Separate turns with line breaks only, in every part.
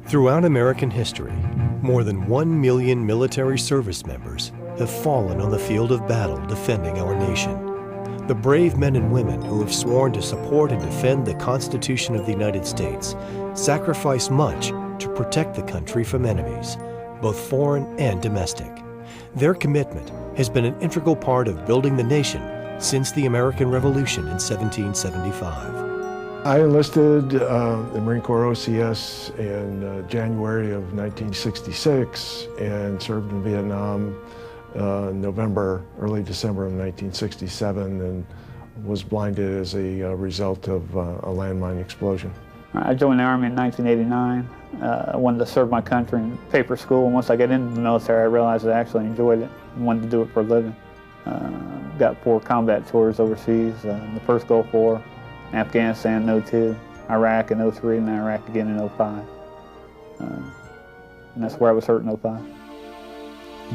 Throughout American history, more than 1 million military service members have fallen on the field of battle defending our nation. The brave men and women who have sworn to support and defend the Constitution of the United States sacrifice much to protect the country from enemies, both foreign and domestic. Their commitment has been an integral part of building the nation since the American Revolution in 1775.
I enlisted the Marine Corps OCS in January of 1966 and served in Vietnam November, early December of 1967, and was blinded as a result of a landmine explosion.
I joined the Army in 1989. I wanted to serve my country in paper school, and once I got into the military, I realized I actually enjoyed it and wanted to do it for a living. Got 4 combat tours overseas, the first Gulf War, Afghanistan in 02, Iraq in 03, and Iraq again in 05. And that's where I was hurt in 05.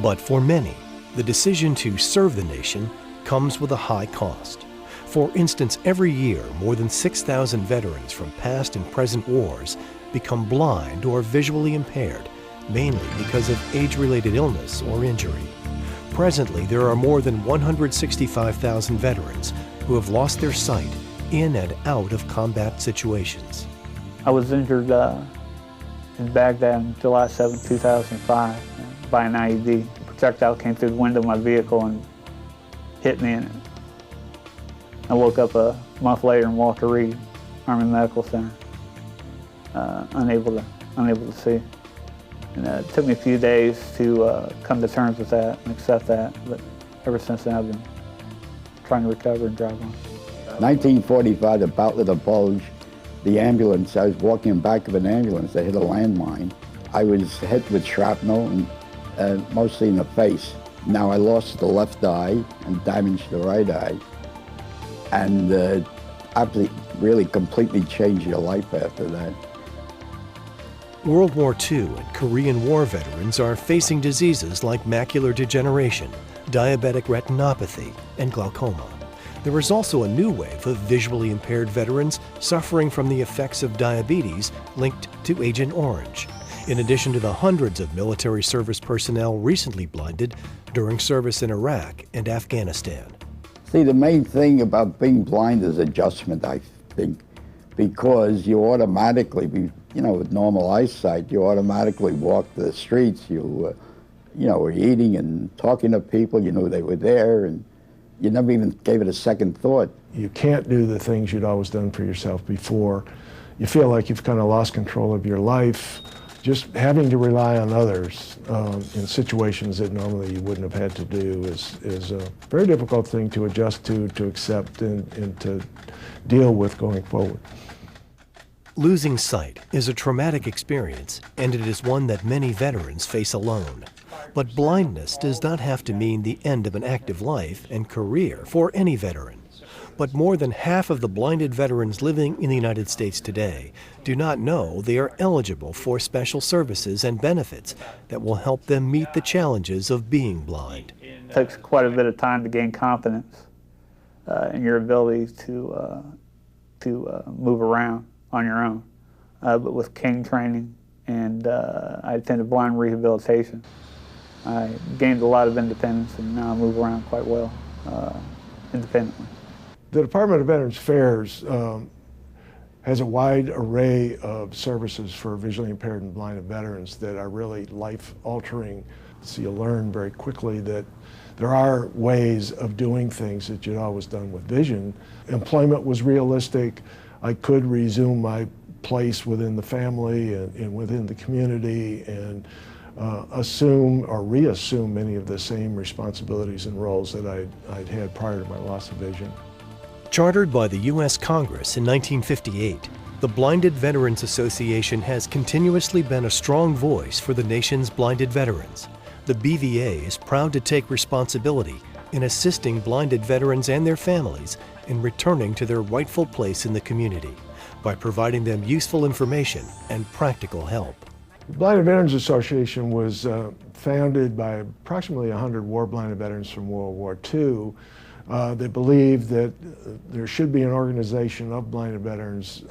But for many, the decision to serve the nation comes with a high cost. For instance, every year, more than 6,000 veterans from past and present wars become blind or visually impaired, mainly because of age-related illness or injury. Presently, there are more than 165,000 veterans who have lost their sight in and out of combat situations.
I was injured in Baghdad on July 7, 2005 by an IED. The projectile came through the window of my vehicle and hit me in it. I woke up a month later in Walter Reed Army Medical Center, unable to see. And it took me a few days to come to terms with that and accept that, but ever since then I've been trying to recover and drive on.
1945, the Boutlet of Bulge, the ambulance, I was walking in the back of an ambulance that hit a landmine. I was hit with shrapnel, and mostly in the face. Now I lost the left eye and damaged the right eye. And really completely changed your life after that.
World War II and Korean War veterans are facing diseases like macular degeneration, diabetic retinopathy, and glaucoma. There is also a new wave of visually impaired veterans suffering from the effects of diabetes linked to Agent Orange, in addition to the hundreds of military service personnel recently blinded during service in Iraq and Afghanistan.
See, the main thing about being blind is adjustment, I think, because you automatically, with normal eyesight, you automatically walk the streets, you were eating and talking to people, you knew they were there, and you never even gave it a second thought.
You can't do the things you'd always done for yourself before. You feel like you've kind of lost control of your life. Just having to rely on others in situations that normally you wouldn't have had to do is a very difficult thing to adjust to accept, and to deal with going forward.
Losing sight is a traumatic experience, and it is one that many veterans face alone. But blindness does not have to mean the end of an active life and career for any veteran. But more than half of the blinded veterans living in the United States today do not know they are eligible for special services and benefits that will help them meet the challenges of being blind.
It takes quite a bit of time to gain confidence in your ability to move around on your own. But with cane training and I attended blind rehabilitation, I gained a lot of independence, and now I move around quite well independently.
The Department of Veterans Affairs has a wide array of services for visually impaired and blinded veterans that are really life-altering. So you learn very quickly that there are ways of doing things that you'd always done with vision. Employment was realistic. I could resume my place within the family and within the community, and assume or reassume many of the same responsibilities and roles that I'd had prior to my loss of vision.
Chartered by the U.S. Congress in 1958, the Blinded Veterans Association has continuously been a strong voice for the nation's blinded veterans. The BVA is proud to take responsibility in assisting blinded veterans and their families in returning to their rightful place in the community by providing them useful information and practical help.
The Blinded Veterans Association was founded by approximately 100 war-blinded veterans from World War II. They believed that there should be an organization of blinded veterans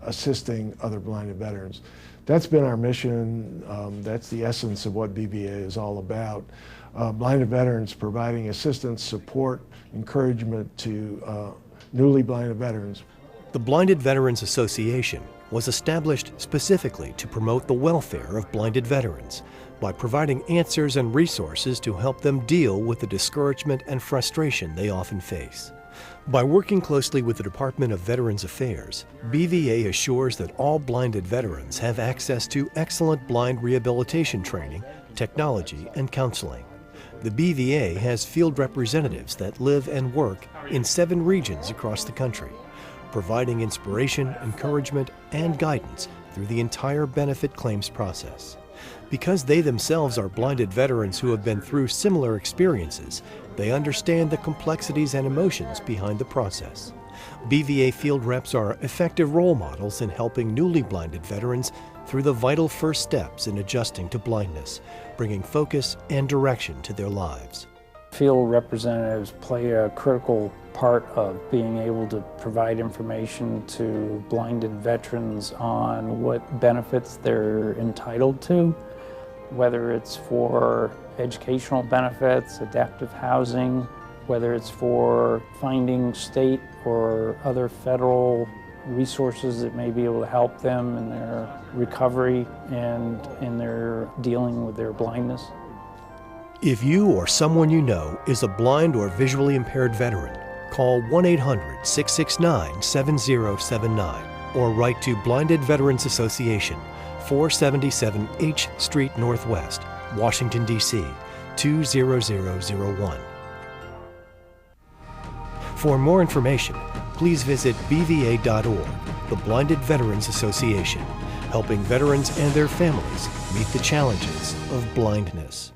assisting other blinded veterans. that's been our mission. That's the essence of what BVA is all about. Blinded veterans providing assistance, support, encouragement to newly blinded veterans.
The Blinded Veterans Association was established specifically to promote the welfare of blinded veterans by providing answers and resources to help them deal with the discouragement and frustration they often face. By working closely with the Department of Veterans Affairs, BVA assures that all blinded veterans have access to excellent blind rehabilitation training, technology, and counseling. The BVA has field representatives that live and work in 7 regions across the country, providing inspiration, encouragement, and guidance through the entire benefit claims process. Because they themselves are blinded veterans who have been through similar experiences, they understand the complexities and emotions behind the process. BVA field reps are effective role models in helping newly blinded veterans through the vital first steps in adjusting to blindness, bringing focus and direction to their lives.
Field representatives play a critical part of being able to provide information to blinded veterans on what benefits they're entitled to, whether it's for educational benefits, adaptive housing, whether it's for finding state or other federal resources that may be able to help them in their recovery and in their dealing with their blindness.
If you or someone you know is a blind or visually impaired veteran, call 1-800-669-7079 or write to Blinded Veterans Association, 477 H Street Northwest, Washington, D.C. 20001. For more information, please visit bva.org, the Blinded Veterans Association, helping veterans and their families meet the challenges of blindness.